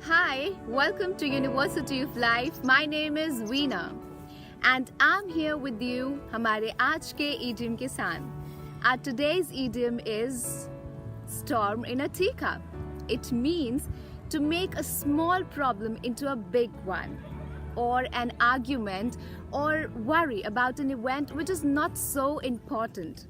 Hi, welcome to University of Life. My name is Veena and I'm here with you हमारे आज के idiom के साथ. Our today's idiom is storm in a teacup. It means to make a small problem into a big one, or an argument or worry about an event which is not so important.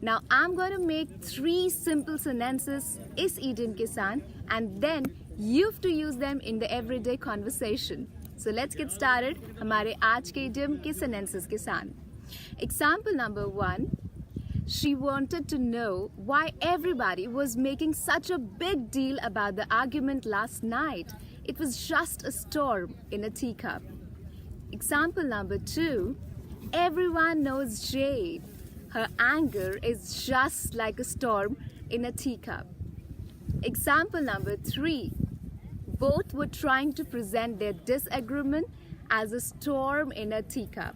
Now I'm going to make 3 simple sentences इस idiom के साथ, and then you have to use them in the everyday conversation. So let's get started हमारे आज के idiom के sentences के साथ. Example number 1. She wanted to know why everybody was making such a big deal about the argument last night. It was just a storm in a teacup. Example number 2. Everyone knows Jade. Her anger is just like a storm in a teacup. Example number 3. Both were trying to present their disagreement as a storm in a teacup.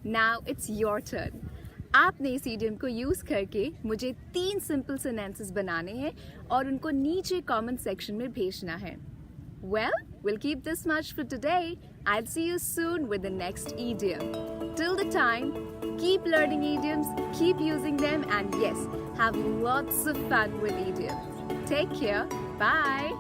Now it's your turn. आपने इस idiom को use करके मुझे 3 simple sentences बनाने हैं और उनको नीचे comment section में भेजना है. Well, we'll keep this much for today. I'll see you soon with the next idiom. Till the time, keep learning idioms, keep using them, and yes, have lots of fun with idioms. Take care. Bye.